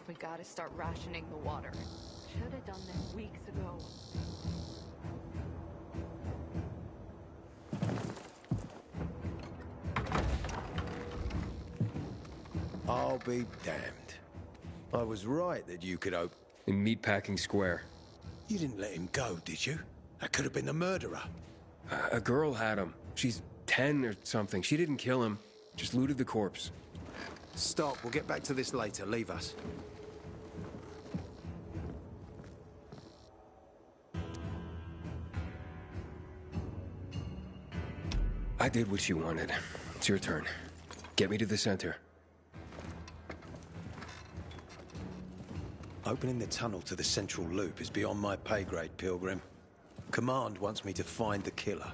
We gotta start rationing the water. Should have done this weeks ago. I'll be damned. I was right that you could open... In Meatpacking Square. You didn't let him go, did you? That could have been the murderer. A girl had him. She's 10 or something. She didn't kill him. Just looted the corpse. Stop. We'll get back to this later. Leave us. I did what you wanted. It's your turn. Get me to the center. Opening the tunnel to the central loop is beyond my pay grade, Pilgrim. Command wants me to find the killer.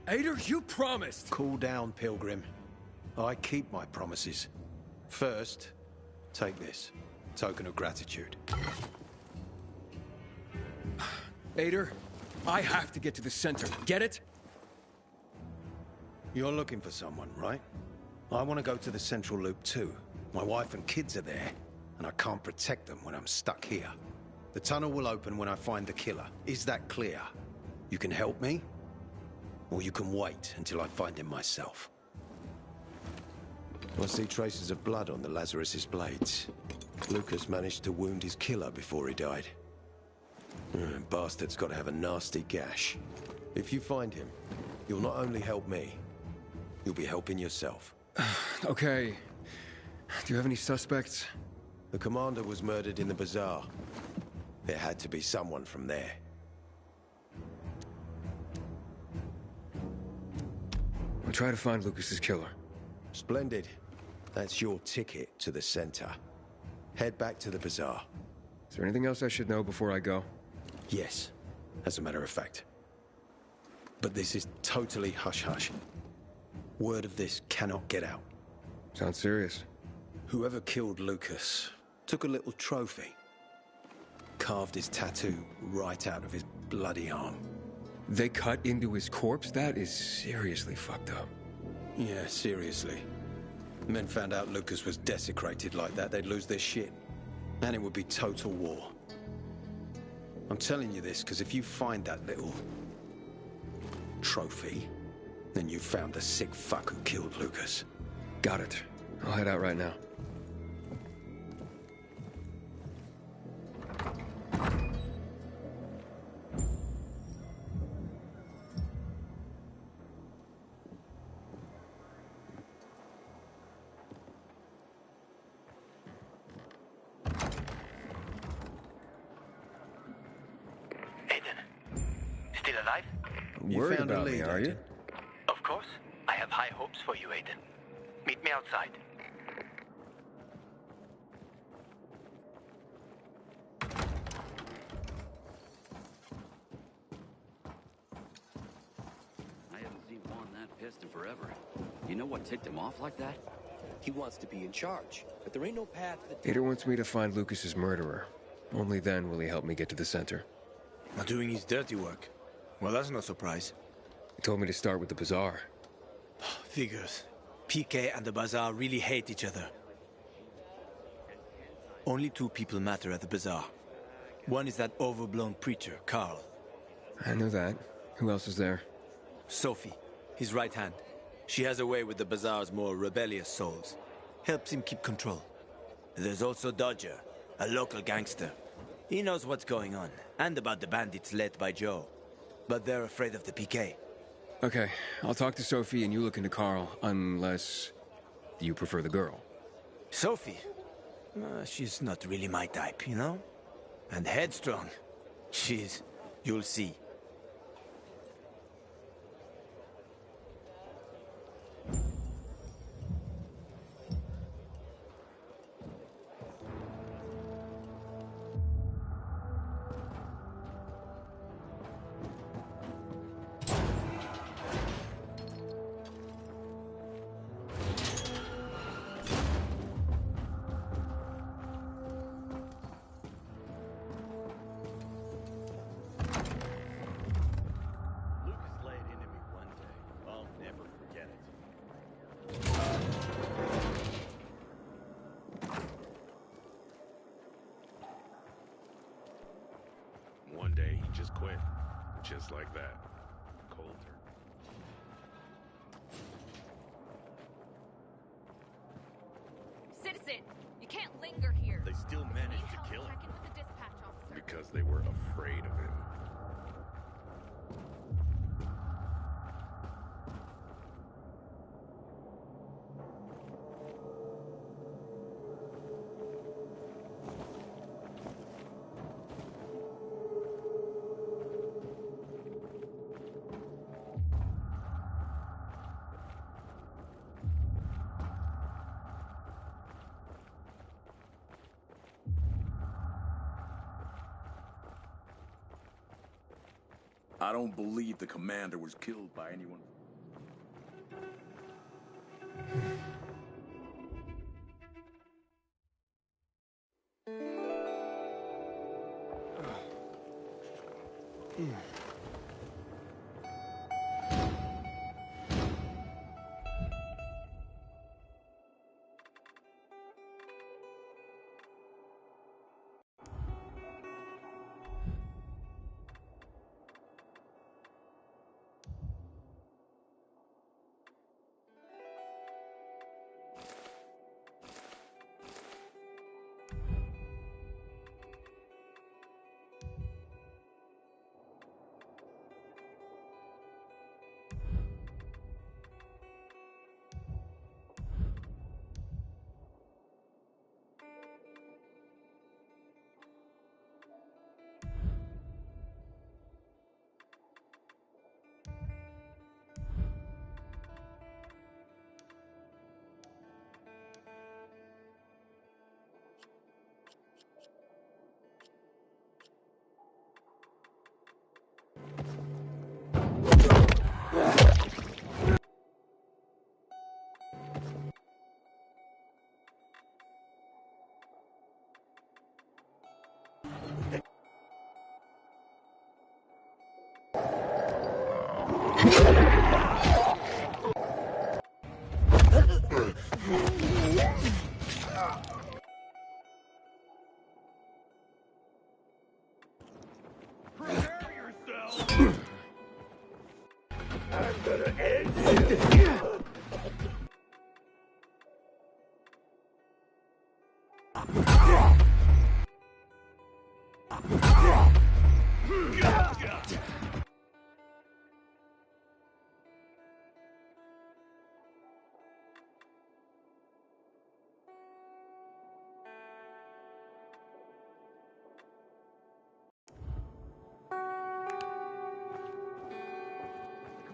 Ader, you promised! Cool down, Pilgrim. I keep my promises. First, take this. Token of gratitude. Ader, I have to get to the center. Get it? You're looking for someone, right? I want to go to the central loop too. My wife and kids are there, and I can't protect them when I'm stuck here. The tunnel will open when I find the killer. Is that clear? You can help me, or you can wait until I find him myself. I see traces of blood on the Lazarus's blades. Lucas managed to wound his killer before he died. Bastard's got to have a nasty gash. If you find him, you'll not only help me, you'll be helping yourself. Okay. Do you have any suspects? The commander was murdered in the bazaar. There had to be someone from there. I'll try to find Lucas's killer. Splendid. That's your ticket to the center. Head back to the bazaar. Is there anything else I should know before I go? Yes, as a matter of fact. But this is totally hush-hush. Word of this cannot get out. Sounds serious. Whoever killed Lucas took a little trophy. Carved his tattoo right out of his bloody arm. They cut into his corpse? That is seriously fucked up. Yeah, seriously. Men found out Lucas was desecrated like that, they'd lose their shit. And it would be total war. I'm telling you this because if you find that little trophy, then you found the sick fuck who killed Lucas. Got it. I'll head out right now. Worried about me, are you? Of course. I have high hopes for you, Aiden. Meet me outside. I haven't seen Juan that pissed in forever. You know what ticked him off like that? He wants to be in charge, but there ain't no path to the... Ader wants me to find Lucas's murderer. Only then will he help me get to the center. Not doing his dirty work. Well, that's no surprise. He told me to start with the bazaar. Figures. PK and the bazaar really hate each other. Only two people matter at the bazaar. One is that overblown preacher, Carl. I know that. Who else is there? sUssY, his right hand. She has a way with the bazaar's more rebellious souls. Helps him keep control. There's also Dodger, a local gangster. He knows what's going on, and about the bandits led by Joe. But they're afraid of the PK. Okay, I'll talk to sUssY and you look into Carl, unless you prefer the girl. sUssY? She's not really my type, you know? And headstrong. You'll see. just quit. Just like that. Cold turkey. Citizen, you can't linger here. They still managed to kill him Check in with the dispatch officer. because they were afraid of him. I don't believe the commander was killed by anyone.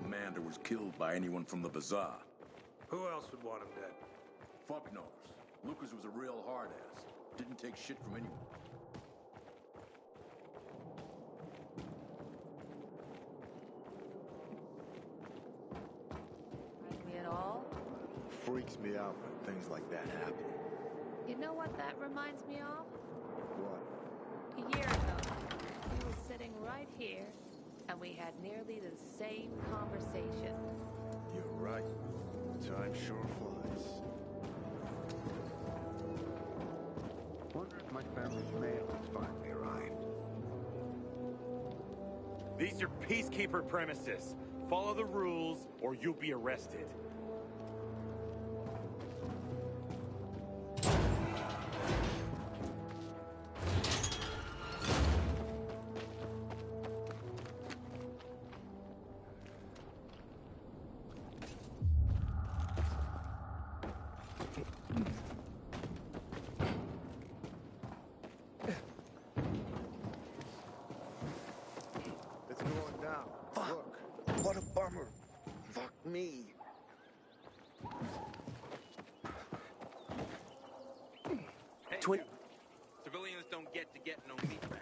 Commander was killed by anyone from the bazaar. Who else would want him dead? Fuck knows. Lucas was a real hard ass. Didn't take shit from anyone. Me at all? Freaks me out when things like that happen. You know what that reminds me of? What? A year ago, we were sitting right here, and we had nearly the same conversation. You're right. Time sure flies. Wonder if my family's mail has finally arrived. These are peacekeeper premises. Follow the rules, or you'll be arrested. It's going down. Look. What a bummer. Fuck me. Twin. Civilians don't get no meat back.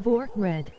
Vor red.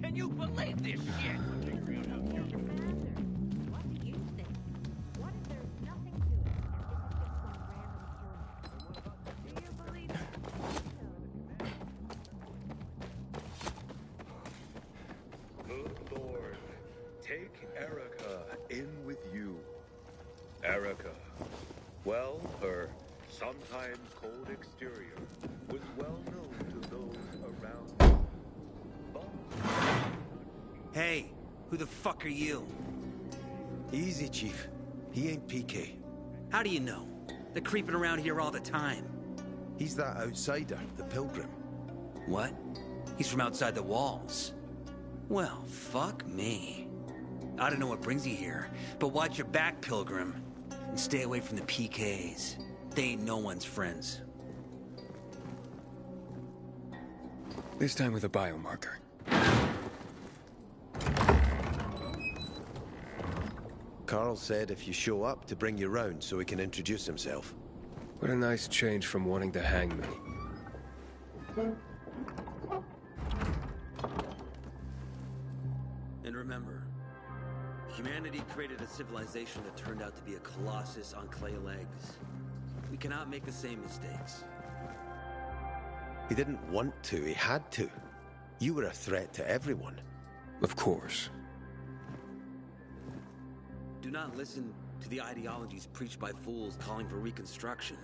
Can you believe this shit? Good Lord, take Erica in with you. Erica, well, her sometimes cold exterior was well known to those around. Hey, who the fuck are you? Easy, Chief. He ain't PK. How do you know? They're creeping around here all the time. He's that outsider, the pilgrim. What? He's from outside the walls. Well, fuck me. I don't know what brings you here, but watch your back, Pilgrim. And stay away from the PKs. They ain't no one's friends. This time with a biomarker. Carl said if you show up to bring you round so he can introduce himself. What a nice change from wanting to hang me. And remember, humanity created a civilization that turned out to be a colossus on clay legs. We cannot make the same mistakes. He didn't want to, he had to. You were a threat to everyone. Of course. Do not listen to the ideologies preached by fools calling for reconstruction.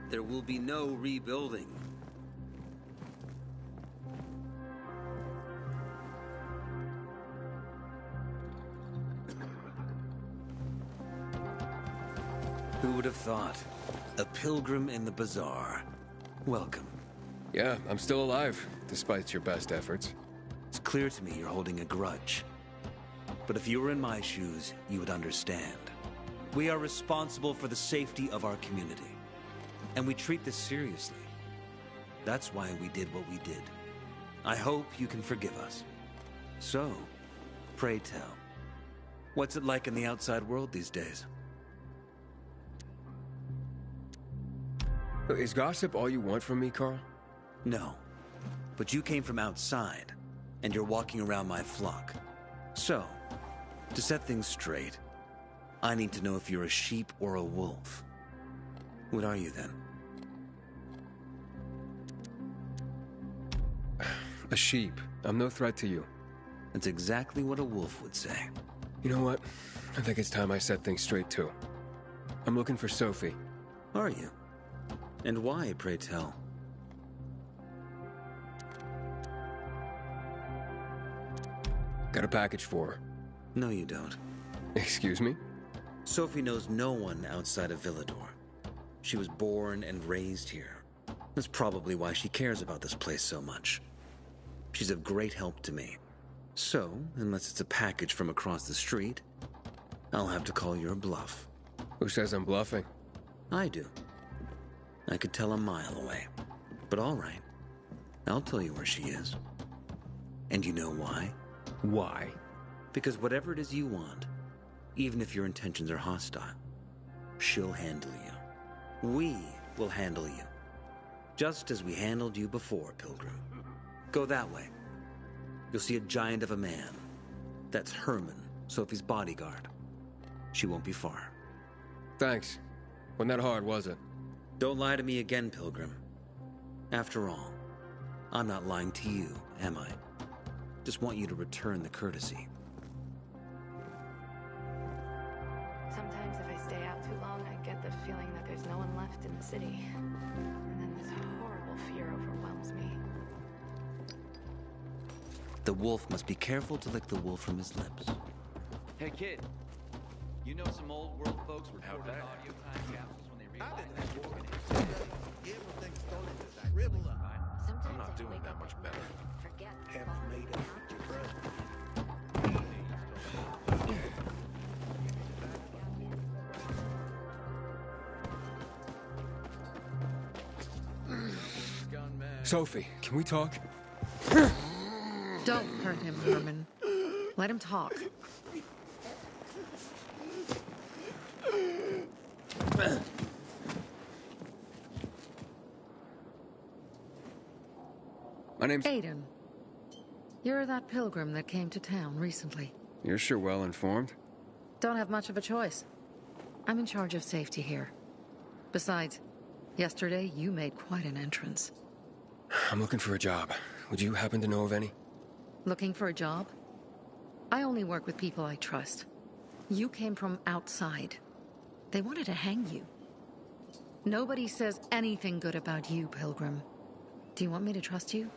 There will be no rebuilding. Who would have thought? A pilgrim in the bazaar. Welcome. Yeah, I'm still alive, despite your best efforts. It's clear to me you're holding a grudge. But if you were in my shoes, you would understand. We are responsible for the safety of our community. And we treat this seriously. That's why we did what we did. I hope you can forgive us. So, pray tell, what's it like in the outside world these days? Is gossip all you want from me, Carl? No. But you came from outside, and you're walking around my flock. So, to set things straight, I need to know if you're a sheep or a wolf. What are you then? A sheep. I'm no threat to you. That's exactly what a wolf would say. You know what? I think it's time I set things straight too. I'm looking for Sophie. Are you? And why, pray tell? Got a package for her. No, you don't. Excuse me? Sophie knows no one outside of Villador. She was born and raised here. That's probably why she cares about this place so much. She's of great help to me. So, unless it's a package from across the street, I'll have to call your bluff. Who says I'm bluffing? I do. I could tell a mile away. But all right. I'll tell you where she is. And you know why? Why? Because whatever it is you want, even if your intentions are hostile, she'll handle you. We will handle you. Just as we handled you before, Pilgrim. Go that way. You'll see a giant of a man. That's Herman, Sophie's bodyguard. She won't be far. Thanks. Wasn't that hard, was it? Don't lie to me again, Pilgrim. After all, I'm not lying to you, am I? Just want you to return the courtesy. Sometimes if I stay out too long, I get the feeling that there's no one left in the city. And then this horrible fear overwhelms me. The wolf must be careful to lick the wool from his lips. Hey, kid. You know some old world folks recorded audio time capsules when they realized Everything's stolen to that river. I'm not doing that much better. Haven't made up your brother. Sophie, can we talk? Don't hurt him, Herman. Let him talk. My name's... Aiden. You're that pilgrim that came to town recently. You're sure well informed. Don't have much of a choice. I'm in charge of safety here. Besides, yesterday you made quite an entrance. I'm looking for a job. Would you happen to know of any? Looking for a job? I only work with people I trust. You came from outside. They wanted to hang you. Nobody says anything good about you, Pilgrim. Do you want me to trust you?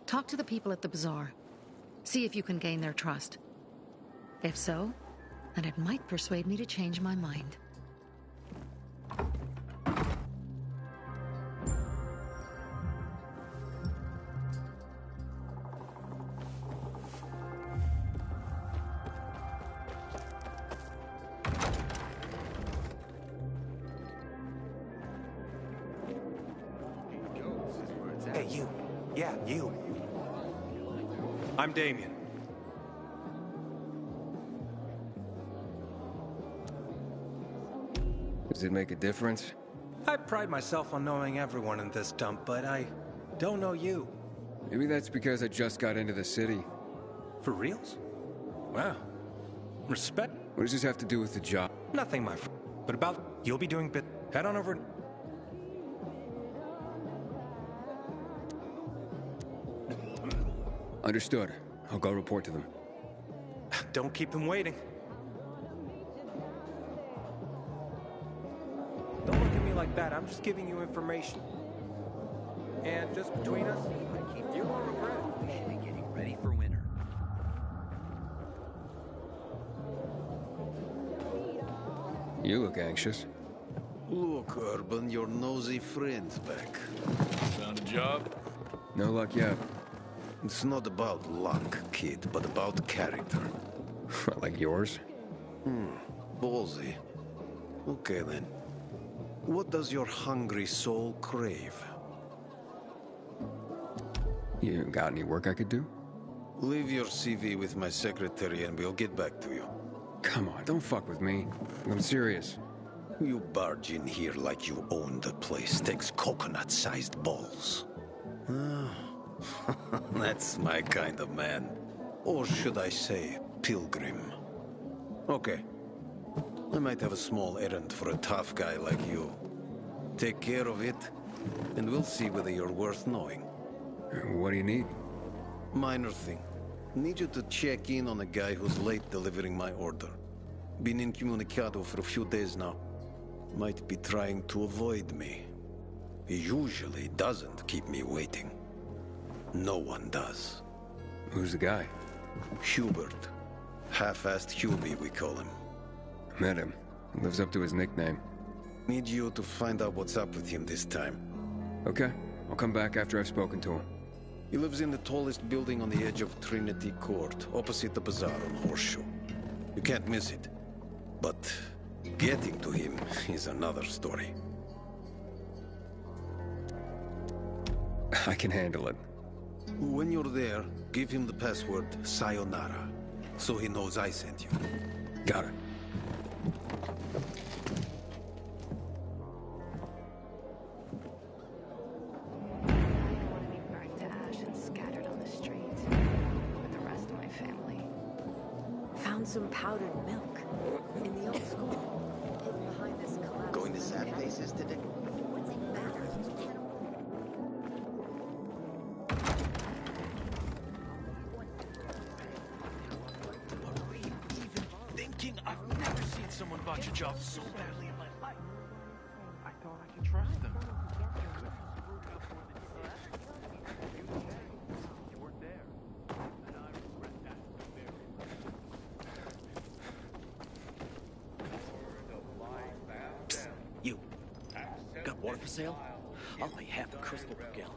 Talk to the people at the bazaar. See if you can gain their trust. If so, then it might persuade me to change my mind. Hey, you. Yeah, you. I'm Damien. Does it make a difference? I pride myself on knowing everyone in this dump, but I don't know you. Maybe that's because I just got into the city. For reals? Wow. Respect? What does this have to do with the job? Nothing, my friend. But about you'll be doing bit. Head on over. Understood. I'll go report to them. Don't keep them waiting. Don't look at me like that. I'm just giving you information. And just between us, you won't regret it. we should be getting ready for winter. You look anxious. Look, Urban, your nosy friend's back. Found a job? No luck yet. It's not about luck, kid, but about character. Like yours? Ballsy. Okay, then. What does your hungry soul crave? You got any work I could do? Leave your CV with my secretary and we'll get back to you. Come on, don't fuck with me. I'm serious. You barge in here like you own the place. Takes coconut-sized balls. That's my kind of man. Or should I say, pilgrim. Okay. I might have a small errand for a tough guy like you. Take care of it, and we'll see whether you're worth knowing. What do you need? Minor thing. Need you to check in on a guy who's late delivering my order. Been incommunicado for a few days now. Might be trying to avoid me. He usually doesn't keep me waiting. No one does. Who's the guy? Hubert. Half-assed Hubie, we call him. Met him. Lives up to his nickname. Need you to find out what's up with him this time. Okay. I'll come back after I've spoken to him. He lives in the tallest building on the edge of Trinity Court, opposite the bazaar on Horseshoe. You can't miss it. But getting to him is another story. I can handle it. When you're there, give him the password Sayonara, so he knows I sent you. Got it. Burned to ash and scattered on the street with the rest of my family. Found some powdered milk in the old school, hidden behind this collapsed. Going to sad faces today? What's it matter? Thinking I've never seen someone botch a job so badly in my life. I thought I could trust them. You weren't there. And I regret that very Water for sale? I'll lay half a crystal per gallon.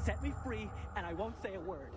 Set me free, and I won't say a word.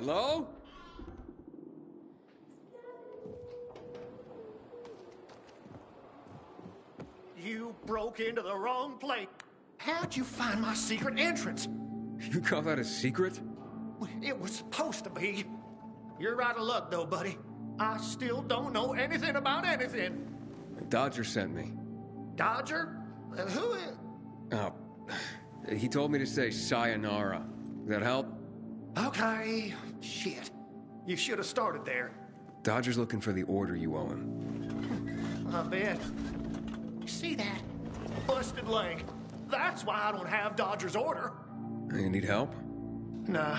Hello? You broke into the wrong place. How'd you find my secret entrance? You call that a secret? It was supposed to be. You're out of luck, though, buddy. I still don't know anything about anything. Dodger sent me. Dodger? Who is... Oh, he told me to say sayonara. That help? Okay. Shit. You should have started there. Dodger's looking for the order you owe him. I bet. You see that? Busted leg. That's why I don't have Dodger's order. You need help? Nah.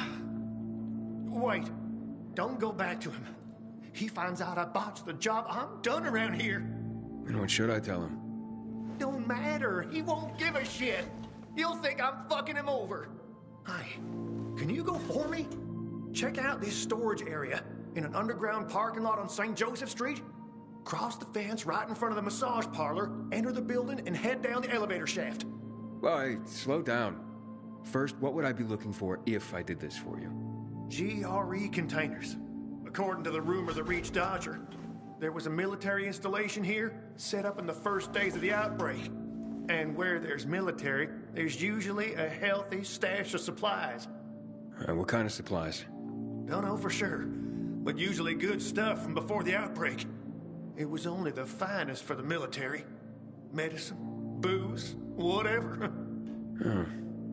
Wait. Don't go back to him. He finds out I botched the job, I'm done around here. And what should I tell him? Don't matter. He won't give a shit. He'll think I'm fucking him over. Hi. Can you go for me? Check out this storage area in an underground parking lot on St. Joseph Street. Cross the fence right in front of the massage parlor, enter the building, and head down the elevator shaft. Well, hey, slow down. First, what would I be looking for if I did this for you? GRE containers. According to the rumor that reached Dodger, there was a military installation here set up in the first days of the outbreak. And where there's military, there's usually a healthy stash of supplies. What kind of supplies? Don't know for sure, but usually good stuff from before the outbreak. It was only the finest for the military. Medicine, booze, whatever. Oh,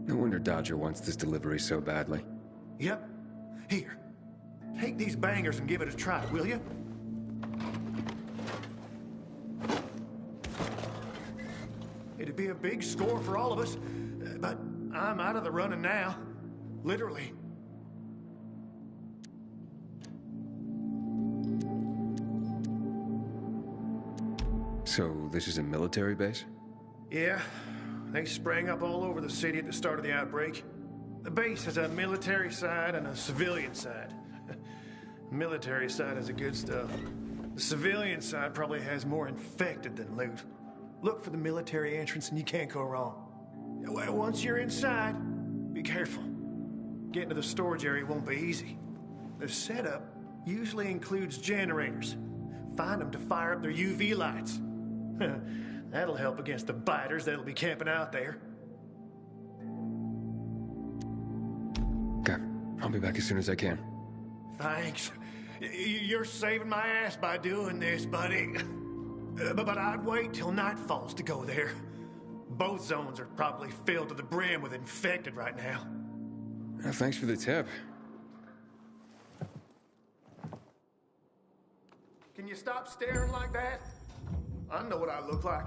no wonder Dodger wants this delivery so badly. Yep. Here. Take these bangers and give it a try, will you? It'd be a big score for all of us, but I'm out of the running now. Literally. So, this is a military base? Yeah. They sprang up all over the city at the start of the outbreak. The base has a military side and a civilian side. The military side has the good stuff. The civilian side probably has more infected than loot. Look for the military entrance and you can't go wrong. Once you're inside, be careful. Getting to the storage area won't be easy. The setup usually includes generators. Find them to fire up their UV lights. That'll help against the biters that'll be camping out there. Okay, I'll be back as soon as I can. Thanks. You're saving my ass by doing this, buddy. But I'd wait till night falls to go there. Both zones are probably filled to the brim with infected right now. Thanks for the tip. Can you stop staring like that? I know what I look like.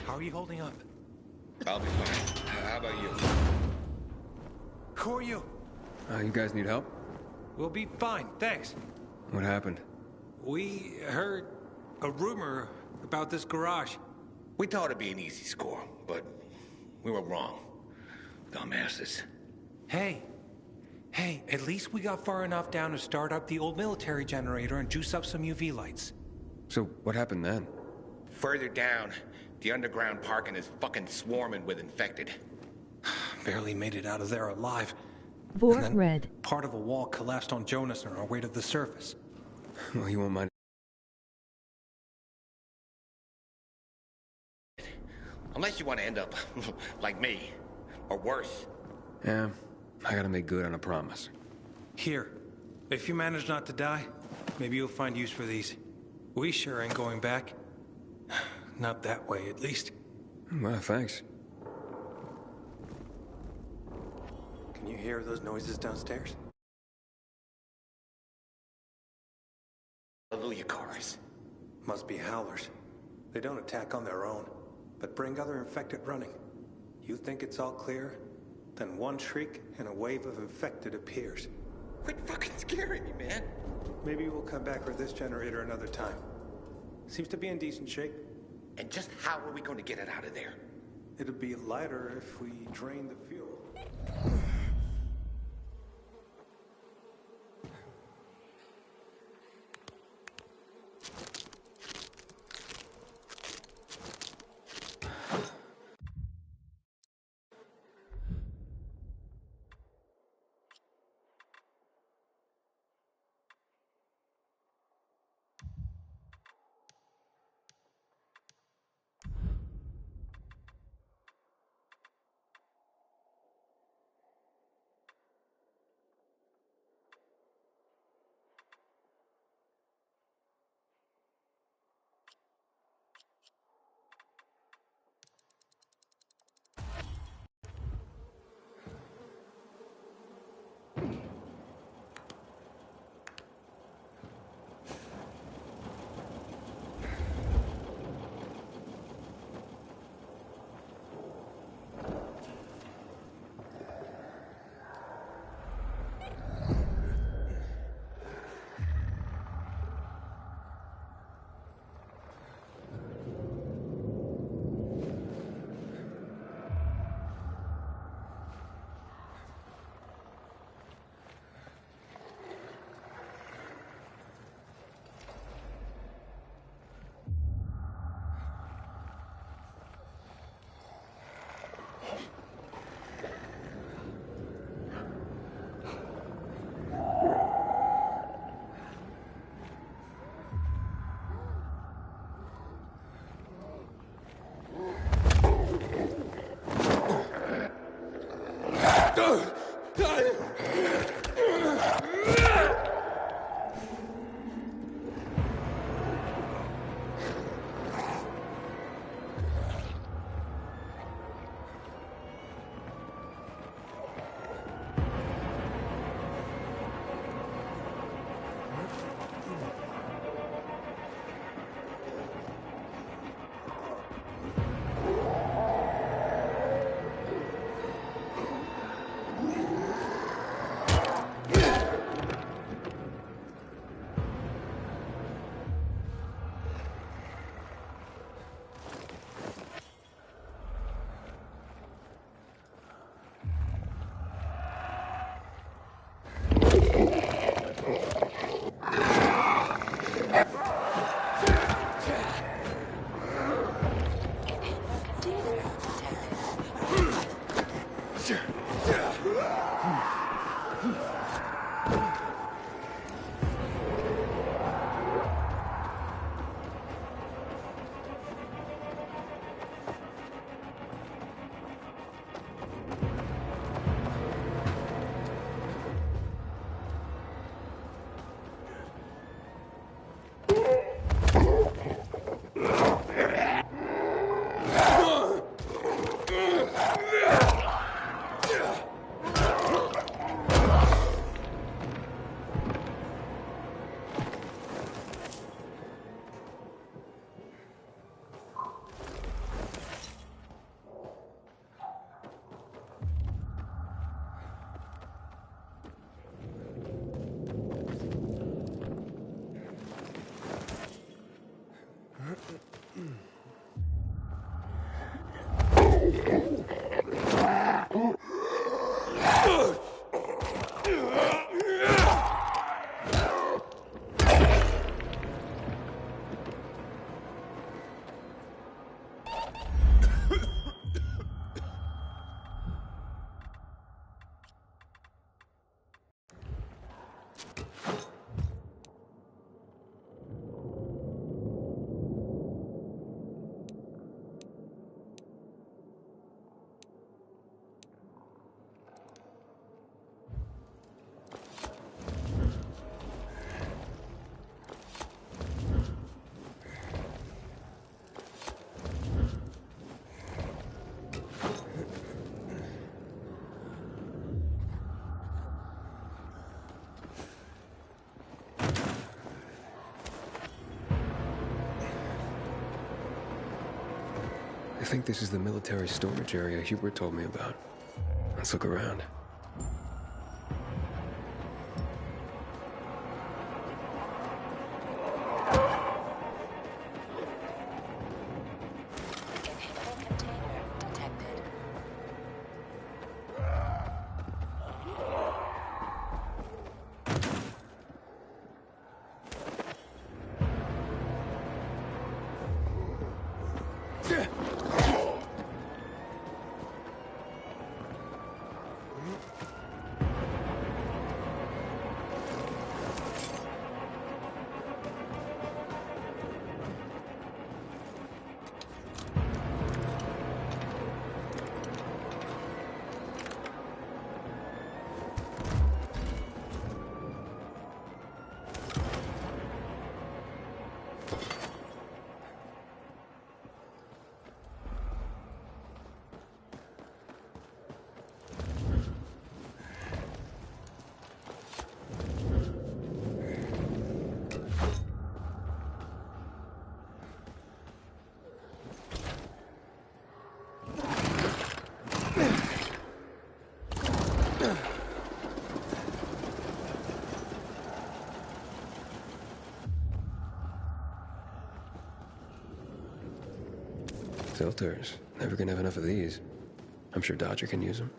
How are you holding up? I'll be fine. How about you? Who are you? You guys need help? We'll be fine, thanks. What happened? We heard a rumor about this garage. We thought it'd be an easy score, but we were wrong. Dumbasses. Hey, at least we got far enough down to start up the old military generator and juice up some UV lights. So what happened then? Further down, the underground parking is fucking swarming with infected. Barely made it out of there alive. Vork red. Part of a wall collapsed on Jonas on our way to the surface. Well, you won't mind. Unless you want to end up like me, or worse. Yeah, I gotta make good on a promise. Here, if you manage not to die, maybe you'll find use for these. We sure ain't going back. Not that way, at least. Well, thanks. Can you hear those noises downstairs? Hallelujah chorus. Must be howlers. They don't attack on their own, but bring other infected running. You think it's all clear? Then one shriek and a wave of infected appears. Quit fucking scaring me, man. Maybe we'll come back for this generator another time. Seems to be in decent shape. And just how are we going to get it out of there? It'll be lighter if we drain the fuel. I think this is the military storage area Hubert told me about. Let's look around. Filters. Never gonna have enough of these. I'm sure Dodger can use them.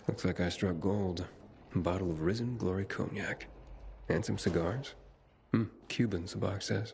Looks like I struck gold. A bottle of Risen Glory Cognac. And some cigars. Cubans, the box says.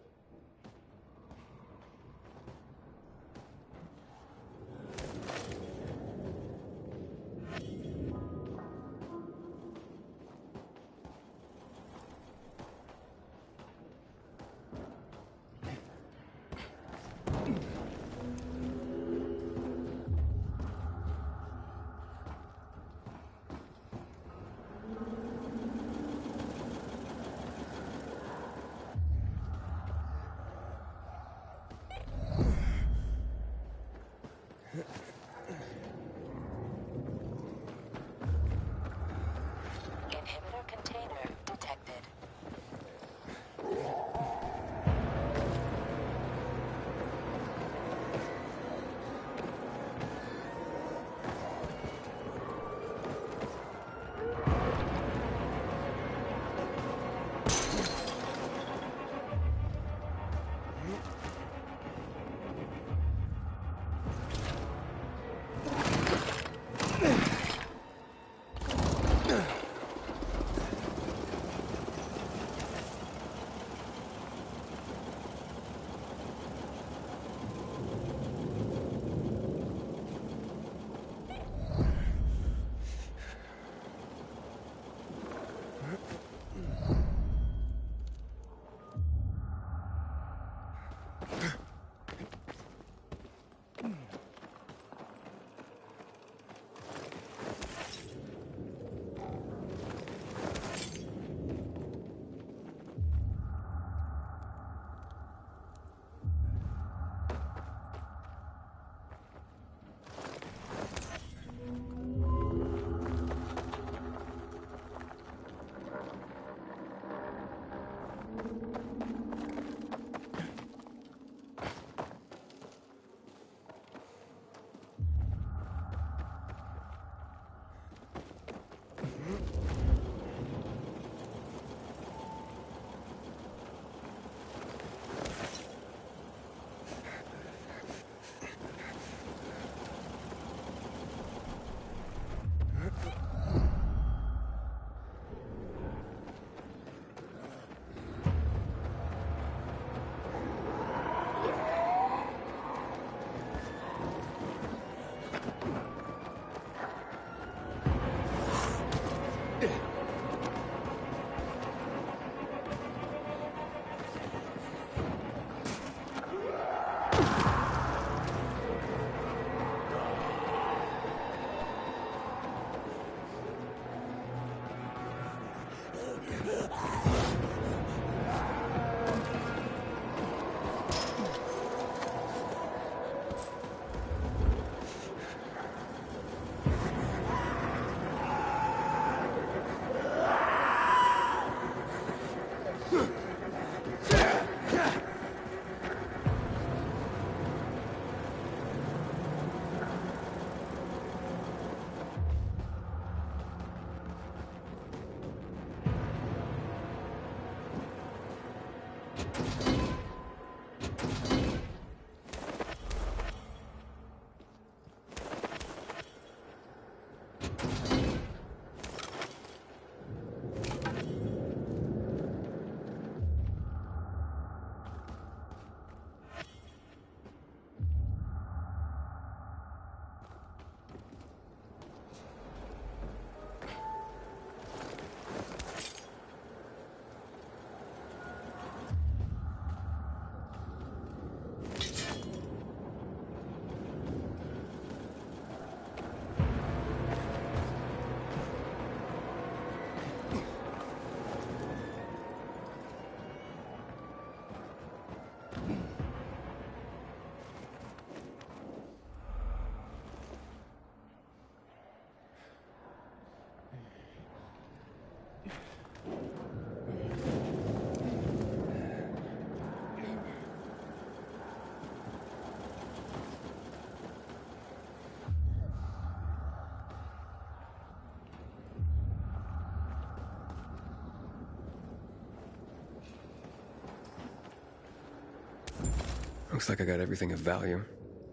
Looks like I got everything of value.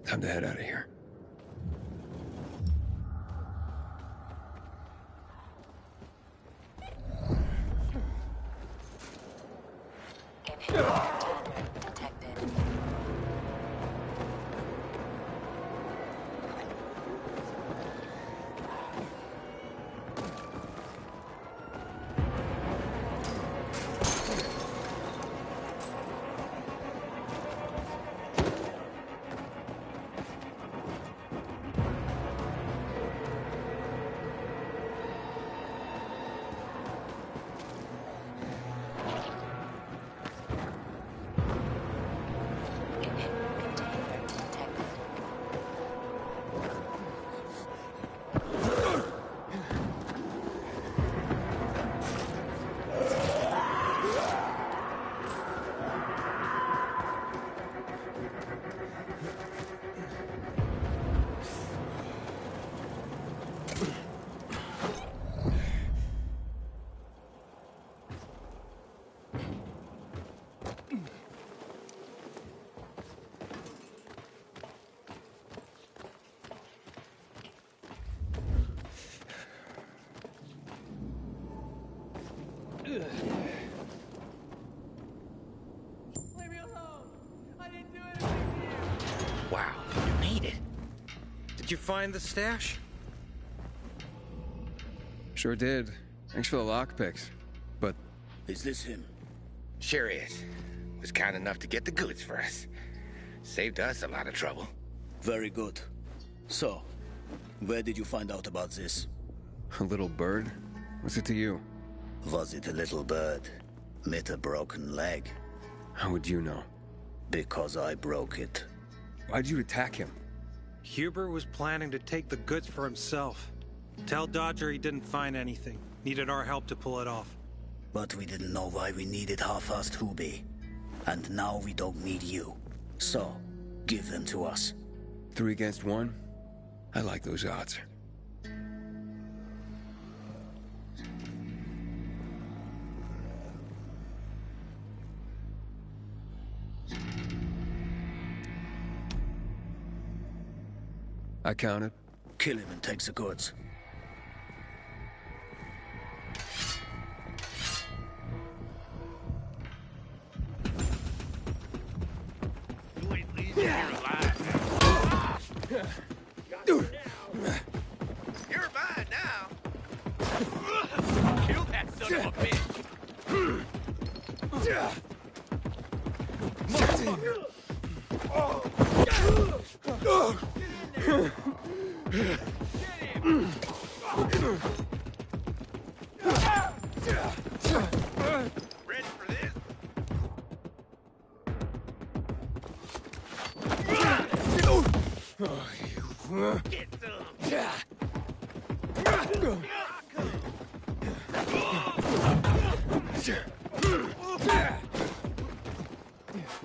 Time to head out of here. Leave me alone! I didn't do anything to you! Wow, you made it. Did you find the stash? Sure did. Thanks for the lockpicks. But... Is this him? Sure is. Was kind enough to get the goods for us. Saved us a lot of trouble. Very good. So, where did you find out about this? A little bird? What's it to you? Was it a little bird? With a broken leg? How would you know? Because I broke it. Why'd you attack him? Huber was planning to take the goods for himself. Tell Dodger he didn't find anything. Needed our help to pull it off. But we didn't know why we needed half-assed Hubie. And now we don't need you. So, give them to us. 3 against 1? I like those odds. I counted. Kill him and take the goods. You ain't leaving here alive. You're mine now. Kill that son of a bitch. Get him!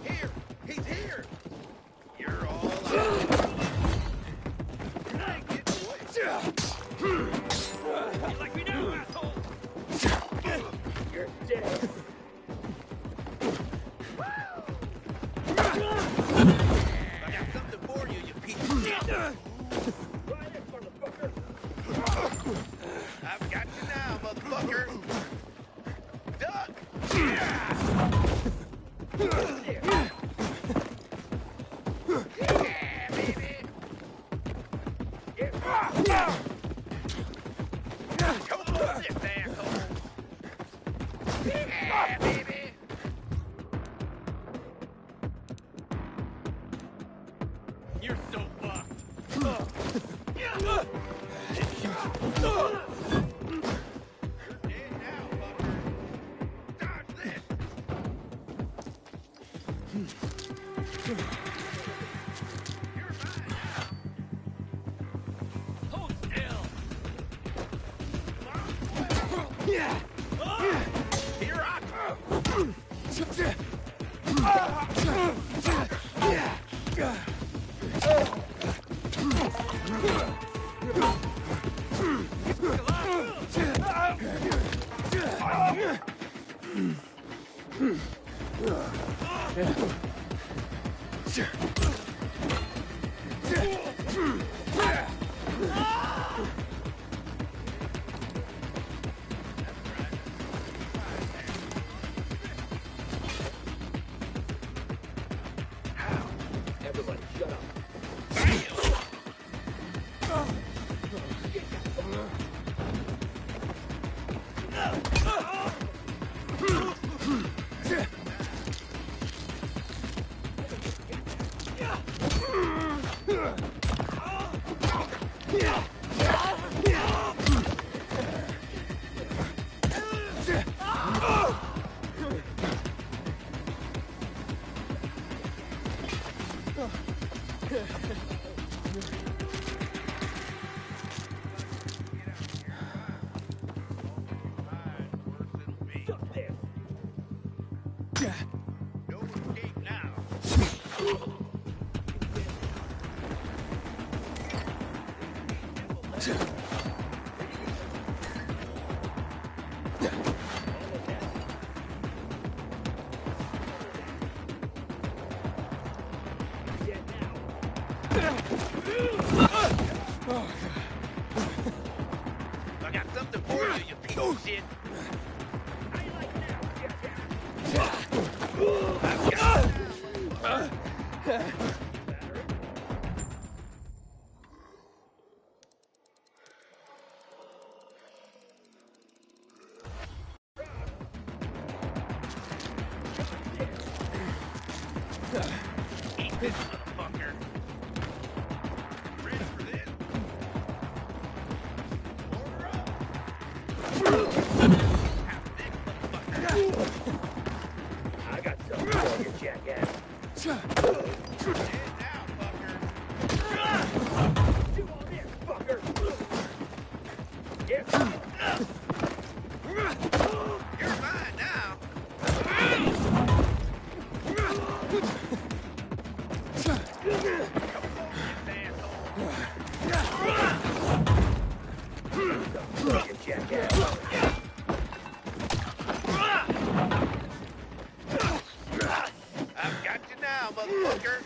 Here! He's here! You're all out. You like me now, asshole? You're dead. I got something for you, you piece of shit! I've got you now, motherfucker! Duck! Yeah, baby! Come on, this asshole! Yeah, baby! You're so fucked. Hold still! Here I come! Everybody, shut up. No escape now! I got something for you, you piece of shit! I've got Eat this, motherfucker! Ready for this? Order up! Have this, motherfucker! I got something for you, jackass. Stand down, fucker! Do all this, fucker! Yeah. You're mine now! I've got you now, motherfucker!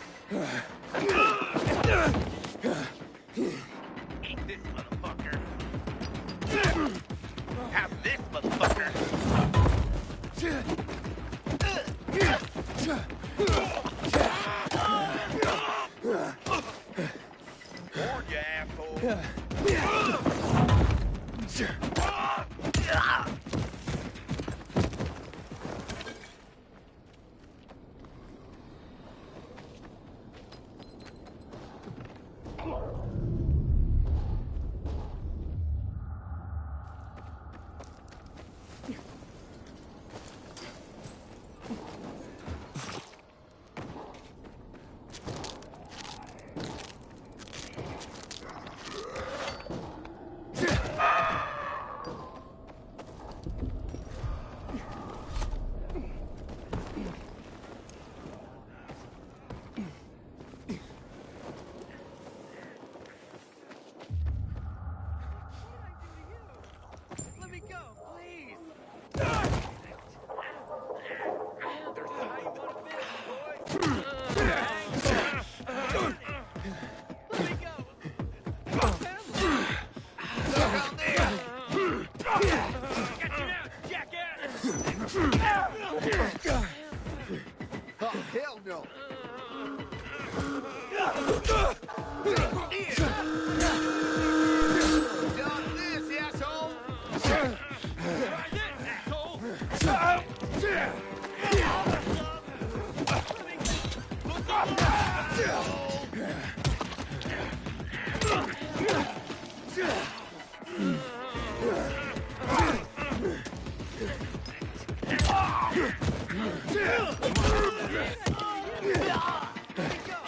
Eat this, motherfucker! Have this, motherfucker! Warn you, asshole!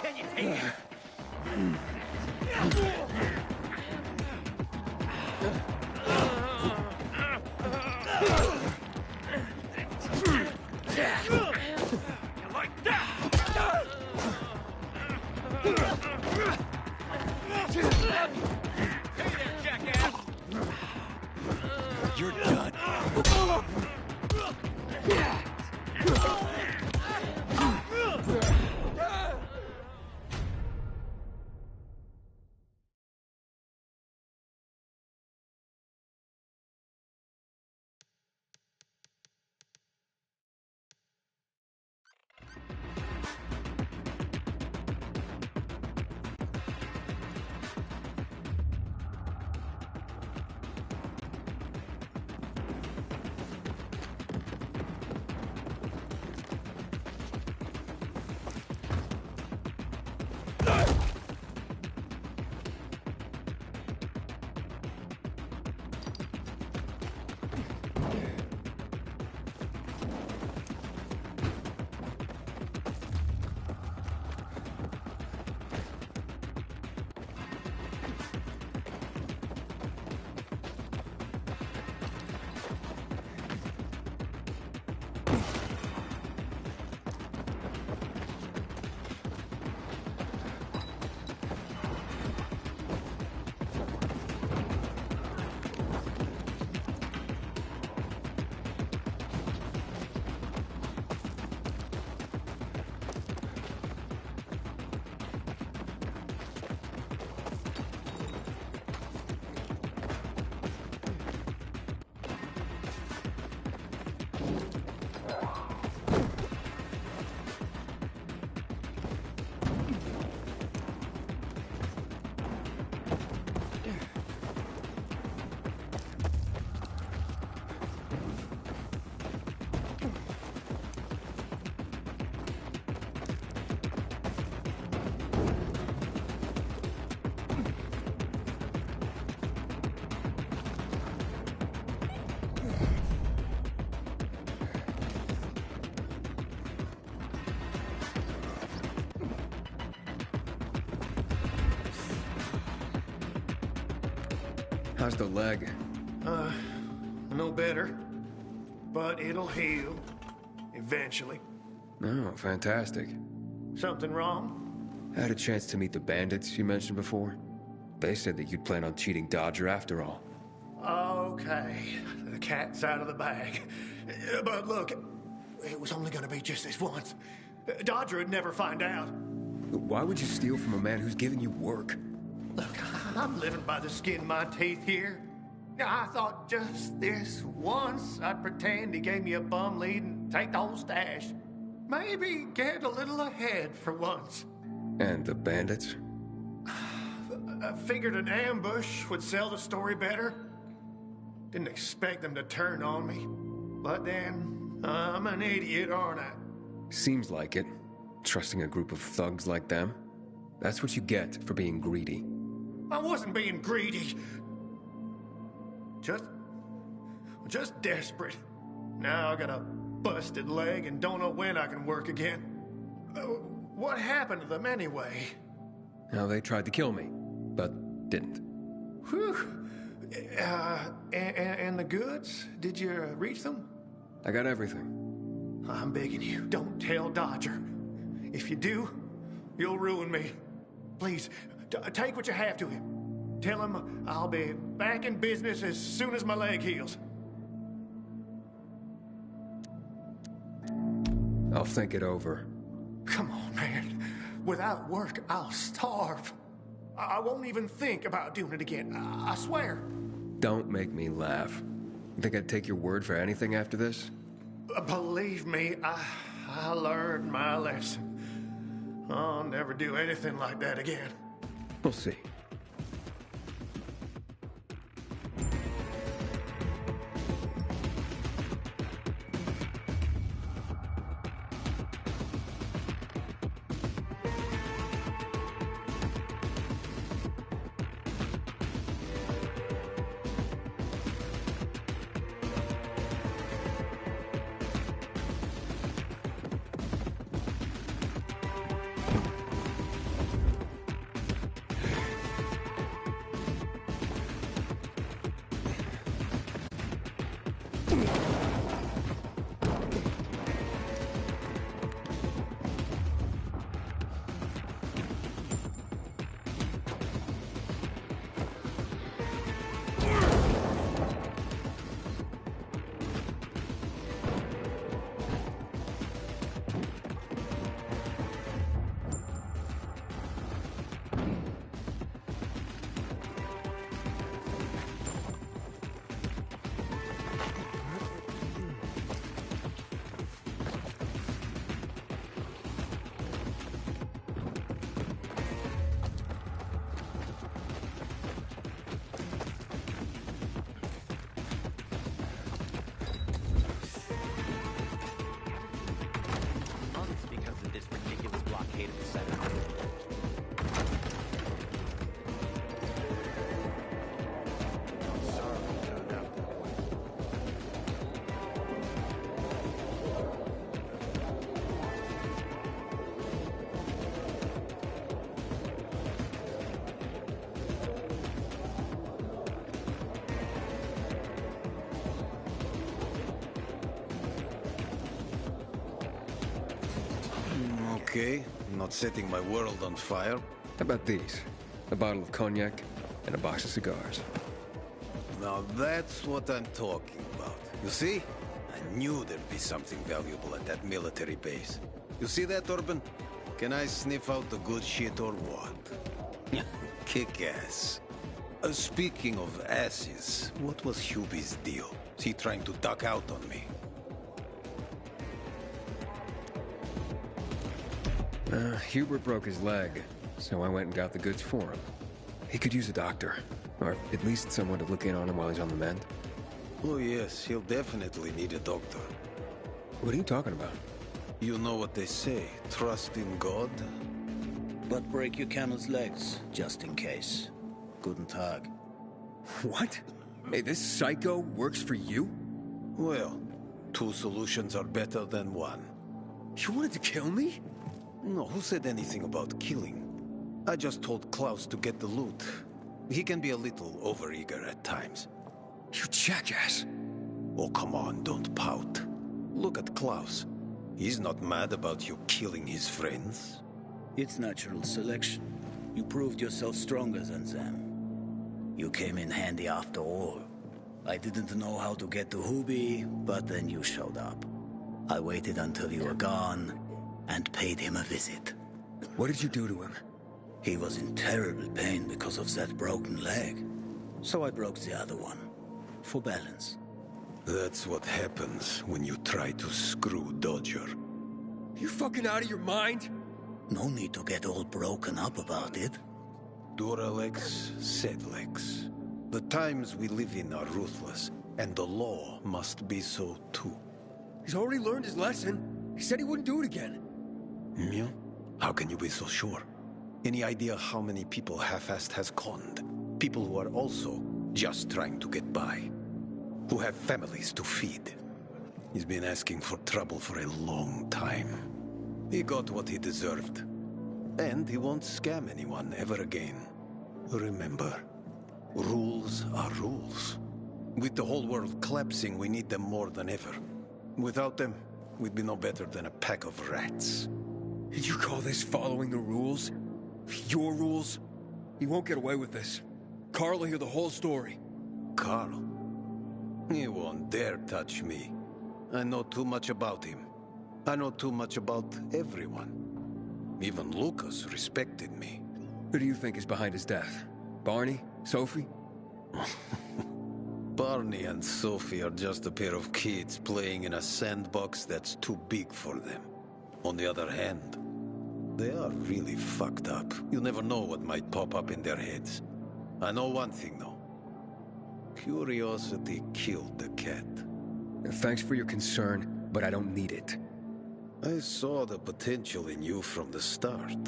Can you take it? Like that! Hey there, jackass! You're done. How's the leg? No better. But it'll heal. Eventually. Oh, fantastic. Something wrong? I had a chance to meet the bandits you mentioned before. They said that you'd plan on cheating Dodger after all. Okay. The cat's out of the bag. But look, it was only gonna be just this once. Dodger would never find out. Why would you steal from a man who's giving you work? Look, I'm living by the skin of my teeth here. I thought just this once I'd pretend he gave me a bum lead and take the whole stash. Maybe get a little ahead for once. And the bandits? I figured an ambush would sell the story better. Didn't expect them to turn on me. But then, I'm an idiot, aren't I? Seems like it. Trusting a group of thugs like them. That's what you get for being greedy. I wasn't being greedy. Just desperate. Now I got a busted leg and don't know when I can work again. What happened to them anyway? Now, they tried to kill me, but didn't. Whew. And the goods? Did you reach them? I got everything. I'm begging you, don't tell Dodger. If you do, you'll ruin me. Please, take what you have to him. Tell him I'll be back in business as soon as my leg heals. I'll think it over. Come on, man. Without work, I'll starve. I won't even think about doing it again. I swear. Don't make me laugh. You think I'd take your word for anything after this? Believe me, I learned my lesson. I'll never do anything like that again. We'll see. Okay, not setting my world on fire. How about these? A bottle of cognac and a box of cigars. Now that's what I'm talking about. You see? I knew there'd be something valuable at that military base. You see that, Urban? Can I sniff out the good shit or what? Kick ass. Speaking of asses, what was Hubie's deal? Is he trying to duck out on me? Hubert broke his leg, so I went and got the goods for him. He could use a doctor, or at least someone to look in on him while he's on the mend. Oh yes, he'll definitely need a doctor. What are you talking about? You know what they say, trust in God? But break your camel's legs, just in case. Guten Tag. What? Hey, this psycho works for you? Well, two solutions are better than one. You wanted to kill me? No, who said anything about killing? I just told Klaus to get the loot. He can be a little overeager at times. You jackass! Oh, come on, don't pout. Look at Klaus. He's not mad about you killing his friends. It's natural selection. You proved yourself stronger than them. You came in handy after all. I didn't know how to get to Hubie, but then you showed up. I waited until you were gone, and paid him a visit. What did you do to him? He was in terrible pain because of that broken leg. So I broke the other one. For balance. That's what happens when you try to screw Dodger. You fucking out of your mind? No need to get all broken up about it. Duralex, Sedlex. The times we live in are ruthless, and the law must be so too. He's already learned his lesson. He said he wouldn't do it again. Yeah? How can you be so sure? Any idea how many people half-assed has conned? People who are also just trying to get by. Who have families to feed. He's been asking for trouble for a long time. He got what he deserved. And he won't scam anyone ever again. Remember, rules are rules. With the whole world collapsing, we need them more than ever. Without them, we'd be no better than a pack of rats. You call this following the rules? Your rules? You won't get away with this. Carl will hear the whole story. Carl? He won't dare touch me. I know too much about him. I know too much about everyone. Even Lucas respected me. Who do you think is behind his death? Barney? Sophie? Barney and Sophie are just a pair of kids playing in a sandbox that's too big for them. On the other hand, they are really fucked up. You never know what might pop up in their heads. I know one thing, though. Curiosity killed the cat. Thanks for your concern, but I don't need it. I saw the potential in you from the start.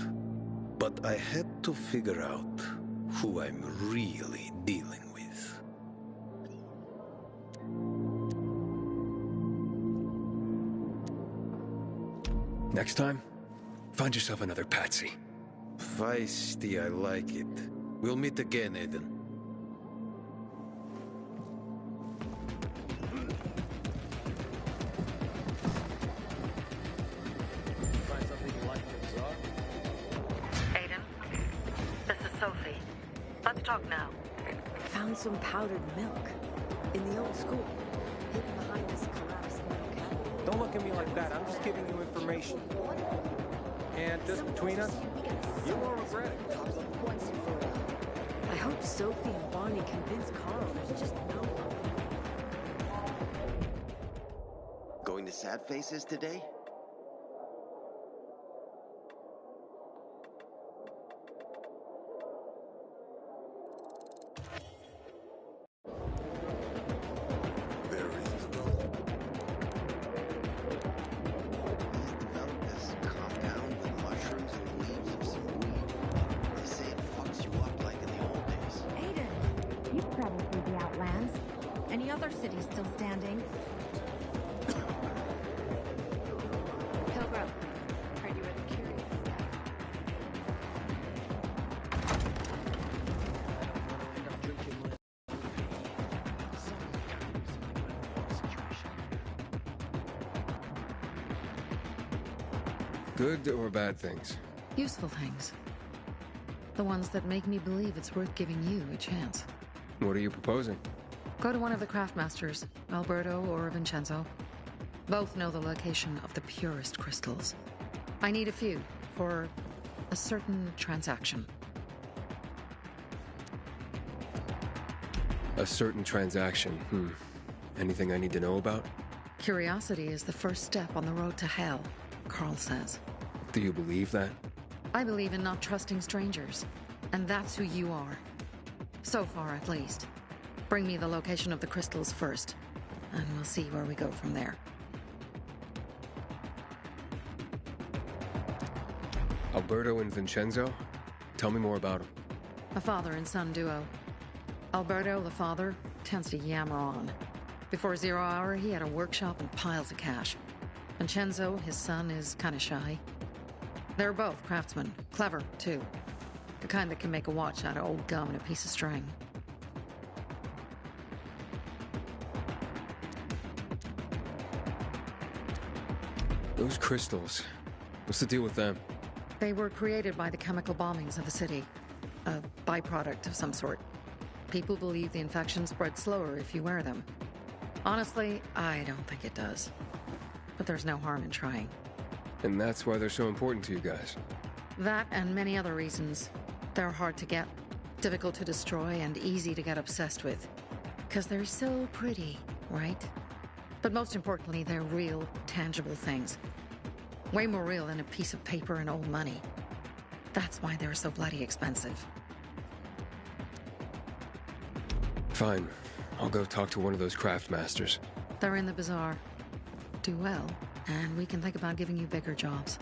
But I had to figure out who I'm really dealing with. Next time, find yourself another patsy. Feisty, I like it. We'll meet again, Aiden. Find something you like in the bazaar? Aiden, this is Sophie. Let's talk now. Found some powdered milk in the old school, hidden behind this collapsed milk cabinet. Don't look at me like that. I'm just giving you information. And just between us, you won't regret it. I hope Sophie and Barney convince Carl there's just no one. Going to Sad Faces today? Good or bad things? Useful things. The ones that make me believe it's worth giving you a chance. What are you proposing? Go to one of the craftmasters, Alberto or Vincenzo. Both know the location of the purest crystals. I need a few for a certain transaction. A certain transaction, Anything I need to know about? Curiosity is the first step on the road to hell, Carl says. Do you believe that? I believe in not trusting strangers, and that's who you are. So far, at least. Bring me the location of the crystals first, and we'll see where we go from there. Alberto and Vincenzo? Tell me more about them. A father and son duo. Alberto, the father, tends to yammer on. Before 0 hour, he had a workshop and piles of cash. Vincenzo, his son, is kinda shy. They're both craftsmen. Clever, too. The kind that can make a watch out of old gum and a piece of string. Those crystals, what's the deal with them? They were created by the chemical bombings of the city. A byproduct of some sort. People believe the infection spreads slower if you wear them. Honestly, I don't think it does. But there's no harm in trying. And that's why they're so important to you guys. That and many other reasons. They're hard to get, difficult to destroy, and easy to get obsessed with. 'Cause they're so pretty, right? But most importantly, they're real, tangible things. Way more real than a piece of paper and old money. That's why they're so bloody expensive. Fine. I'll go talk to one of those craft masters. They're in the bazaar. Do well, and we can think about giving you bigger jobs.